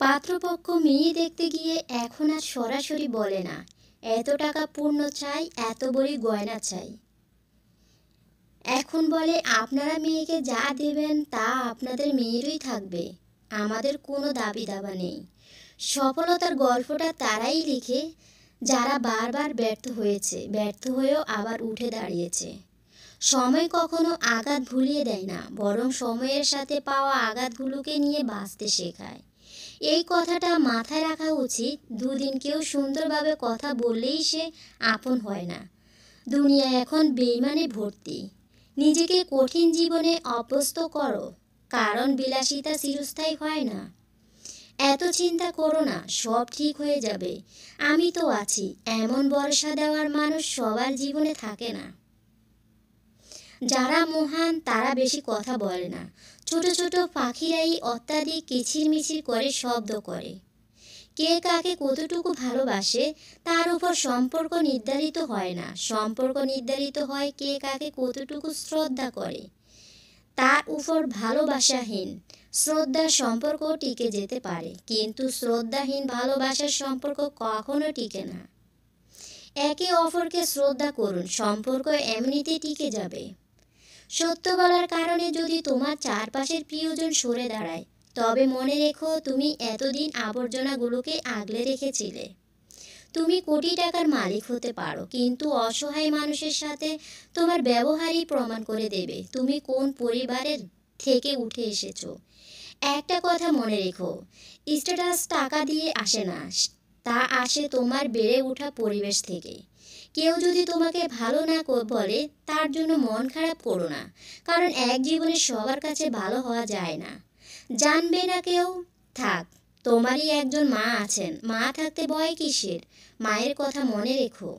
পাত্রপক্ষ মেয়ে দেখতে গিয়ে এখন আর সরাসরি বলে না এত টাকা পূর্ণ চাই, এত বড়ি গয়না চাই। এখন বলে আপনারা মেয়েকে যা দেবেন তা আপনাদের মেয়েরই থাকবে, আমাদের কোনো দাবি দাবা নেই। সফলতার গল্পটা তারাই লিখে যারা বারবার ব্যর্থ হয়েছে, ব্যর্থ হয়েও আবার উঠে দাঁড়িয়েছে। সময় কখনো আঘাত ভুলিয়ে দেয় না, বরং সময়ের সাথে পাওয়া আঘাতগুলোকে নিয়ে বাঁচতে শেখায়। এই কথাটা মাথায় রাখা উচিত। দুদিন কেউ সুন্দরভাবে কথা বললেই সে আপন হয় না। দুনিয়া এখন বেইমানে ভর্তি। নিজেকে কঠিন জীবনে অভ্যস্ত করো, কারণ বিলাসিতা চিরস্থায়ী হয় না। এত চিন্তা করো না, সব ঠিক হয়ে যাবে, আমি তো আছি, এমন ভরসা দেওয়ার মানুষ সবার জীবনে থাকে না। যারা মহান তারা বেশি কথা বলে না। ছোট ছোট পাখিরাই অত্যাধিক কিচিরমিচির করে শব্দ করে। কে কাকে কতটুকু ভালোবাসে তার উপর সম্পর্ক নির্ধারিত হয় না। সম্পর্ক নির্ধারিত হয় কে কাকে কতটুকু শ্রদ্ধা করে তার উপর। ভালোবাসাহীন শ্রদ্ধার সম্পর্ক টিকে যেতে পারে, কিন্তু শ্রদ্ধাহীন ভালোবাসার সম্পর্ক কখনো টিকে না। একে অপরকে শ্রদ্ধা করুন, সম্পর্ক এমনিতে টিকে যাবে। সত্য বলার কারণে যদি তোমার চারপাশের প্রিয়জন সরে দাঁড়ায়, তবে মনে রেখো তুমি এতদিন আবর্জনাগুলোকে আগলে রেখেছিলে। তুমি কোটি টাকার মালিক হতে পারো, কিন্তু অসহায় মানুষের সাথে তোমার ব্যবহারই প্রমাণ করে দেবে তুমি কোন পরিবারের থেকে উঠে এসেছো। একটা কথা মনে রেখো, স্ট্যাটাস টাকা দিয়ে আসে না, তা আসে তোমার বেড়ে ওঠা পরিবেশ থেকে। কেউ যদি তোমাকে ভালো না বলে তার জন্য মন খারাপ করো না, কারণ এক জীবনে সবার কাছে ভালো হওয়া যায় না। জানবে না কেউ, থাক, তোমারই একজন মা আছেন, মা থাকতে ভয় কিসের। মায়ের কথা মনে রেখো।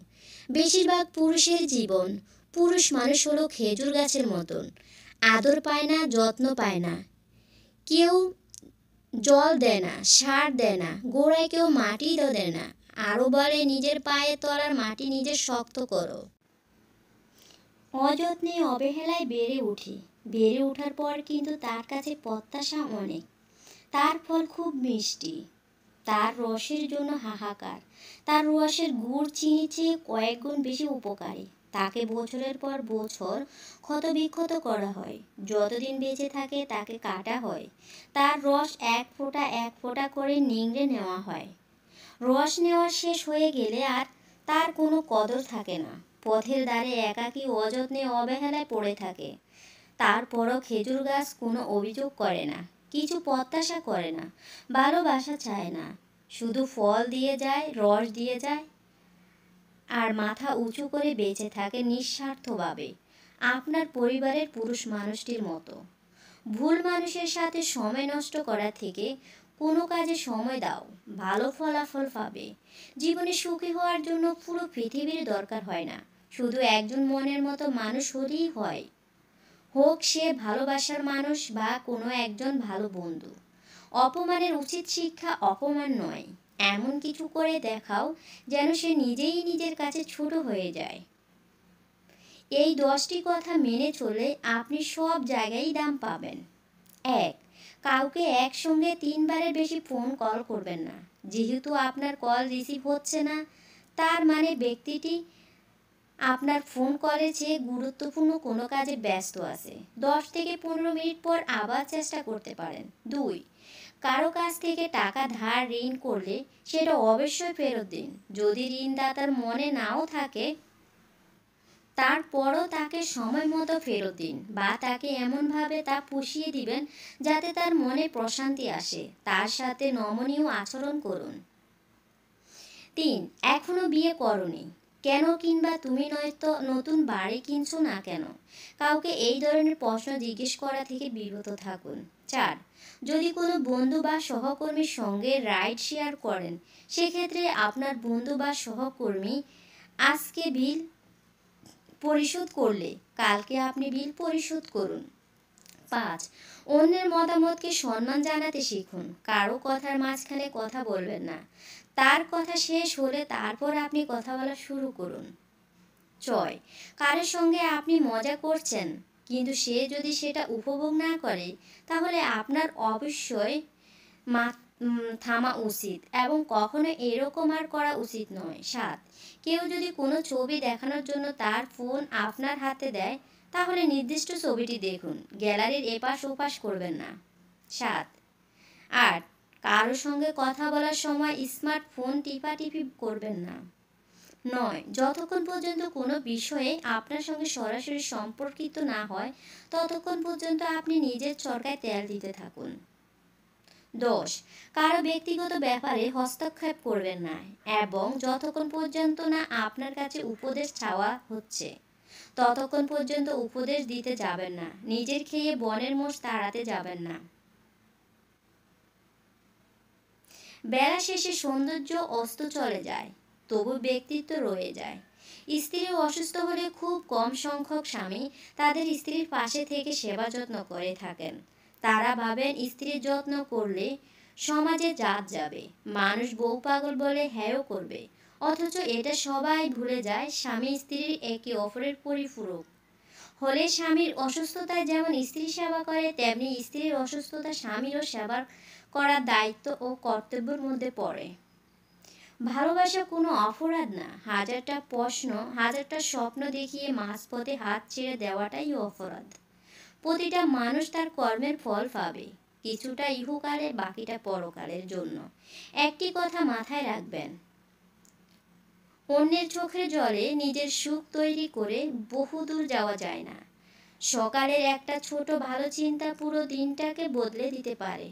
বেশিরভাগ পুরুষের জীবন, পুরুষ মানুষ হলো খেজুর গাছের মতন, আদর পায় না, যত্ন পায় না, কেউ জল দেয় না, সার দেয় না, গোড়ায় কেউ মাটিও দেয় না। আরও বলে নিজের পায়ে তলার মাটি নিজে শক্ত করো। অযত্নে অবহেলায় বেড়ে ওঠার পর কিন্তু তার কাছে প্রত্যাশা অনেক। তার ফল খুব মিষ্টি, তার রসের জন্য হাহাকার। তার রসের গুড় চিনি চেয়ে কয়েক গুণ বেশি উপকারী। তাকে বছরের পর বছর ক্ষতবিক্ষত করা হয়, যতদিন বেঁচে থাকে তাকে কাটা হয়। তার রস এক ফোঁটা করে নিংড়ে নেওয়া হয়। রস নেওয়া শেষ হয়ে গেলে আর তার কোনো কদর থাকে না। পথের ধারে একাকী অযত্নে অবহেলায় পড়ে থাকে। তারপরও খেজুর গাছ কোনো অভিযোগ করে না, কিছু প্রত্যাশা করে না, ভালোবাসা চায় না, শুধু ফল দিয়ে যায়, রস দিয়ে যায়, আর মাথা উঁচু করে বেঁচে থাকে নিঃস্বার্থভাবে, আপনার পরিবারের পুরুষ মানুষটির মতো। ভুল মানুষের সাথে সময় নষ্ট করা থেকে কোনো কাজে সময় দাও, ভালো ফলাফল পাবে। জীবনে সুখী হওয়ার জন্য পুরো পৃথিবীর দরকার হয় না, শুধু একজন মনের মতো মানুষ হলেই হয়। হোক সে ভালোবাসার মানুষ বা কোনো একজন ভালো বন্ধু। অপমানের উচিত শিক্ষা অপমান নয়, এমন কিছু করে দেখাও যেন সে নিজেই নিজের কাছে ছোট হয়ে যায়। এই 10টি কথা মেনে চলে আপনি সব জায়গায় দাম পাবেন। 1. কাউকে একসঙ্গে 3 বারের বেশি ফোন কল করবেন না। যেহেতু আপনার কল রিসিভ হচ্ছে না, তার মানে ব্যক্তিটি আপনার ফোন কলের চেয়ে গুরুত্বপূর্ণ কোনো কাজে ব্যস্ত আছে। 10 থেকে 15 মিনিট পর আবার চেষ্টা করতে পারেন। 2. কারো কাছ থেকে টাকা ধার ঋণ করলে সেটা অবশ্যই ফেরত দিন। যদি ঋণদাতার মনে নাও থাকে, তারপরও তাকে সময় মতো ফেরত দিন, বা তাকে এমনভাবে তা পুষিয়ে দিবেন যাতে তার মনে প্রশান্তি আসে। তার সাথে নমনীয় আচরণ করুন। 3. এখনো বিয়ে করনি কেন, কিংবা তুমি নয়তো নতুন বাড়ি কিনছো না কেন? কাউকে এই ধরনের প্রশ্ন জিজ্ঞেস করা থেকে বিরত থাকুন। 4. যদি কোনো বন্ধু বা সহকর্মীর সঙ্গে রাইড শেয়ার করেন, সেক্ষেত্রে আপনার বন্ধু বা সহকর্মী আজকে বিল পরিশোধ করলে কালকে আপনি বিল পরিশোধ করুন। 5. অন্যের মতামতকে সম্মান জানাতে শিখুন। কারো কথার মাঝখানে কথা বলবেন না, তার কথা শেষ হলে তারপর আপনি কথা বলা শুরু করুন। 6. কারোর সঙ্গে আপনি মজা করছেন, কিন্তু সে যদি সেটা উপভোগ না করে, তাহলে আপনার অবশ্যই থামা উচিত এবং কখনো এরকম আর করা উচিত নয়। ৭, কেউ যদি কোনো ছবি দেখানোর জন্য তার ফোন আপনার হাতে দেয়, তাহলে নির্দিষ্ট ছবিটি দেখুন, গ্যালারির এপাশ ওপাশ করবেন না। ৭, ৮, কারো সঙ্গে কথা বলার সময় স্মার্টফোন টিপাটিপি করবেন না। ৯, যতক্ষণ পর্যন্ত কোনো বিষয়ে আপনার সঙ্গে সরাসরি সম্পর্কিত না হয়, ততক্ষণ পর্যন্ত আপনি নিজের চরকায় তেল দিতে থাকুন। ১০, কারো ব্যক্তিগত ব্যাপারে হস্তক্ষেপ করবেন না এবং যতক্ষণ পর্যন্ত না আপনার কাছে উপদেশ চাওয়া হচ্ছে, ততক্ষণ পর্যন্ত উপদেশ দিতে যাবেন না। নিজের খেয়ে বনের মোষ তাড়াতে যাবেন না। বেলা শেষে সৌন্দর্য অস্ত চলে যায়, তবু ব্যক্তিত্ব রয়ে যায়। স্ত্রী অসুস্থ হলে খুব কম সংখ্যক স্বামী তাদের স্ত্রীর পাশে থেকে সেবা যত্ন করে থাকেন। তারা ভাবেন স্ত্রীর যত্ন করলে সমাজে জাত যাবে, মানুষ বউ পাগল বলে হেয় করবে। অথচ এটা সবাই ভুলে যায়, স্বামী স্ত্রীর একে অপরের পরিপূরক হলে স্বামীর অসুস্থতায় যেমন স্ত্রী সেবা করে, তেমনি স্ত্রীর অসুস্থতা স্বামীরও সেবা করার দায়িত্ব ও কর্তব্যের মধ্যে পড়ে। ভালোবাসা কোনো অপরাধ না। হাজারটা স্বপ্ন দেখিয়ে মাঝপথে হাত ছেড়ে দেওয়াটাই অপরাধ। প্রতিটা মানুষ তার কর্মের ফল পাবে, কিছুটা ইহকালে, বাকিটা পরকালের জন্য। একটি কথা মাথায় রাখবেন, অন্যের চোখের জলে নিজের সুখ তৈরি করে বহুদূর যাওয়া যায় না। সকালের একটা ছোট ভালো চিন্তা পুরো দিনটাকে বদলে দিতে পারে।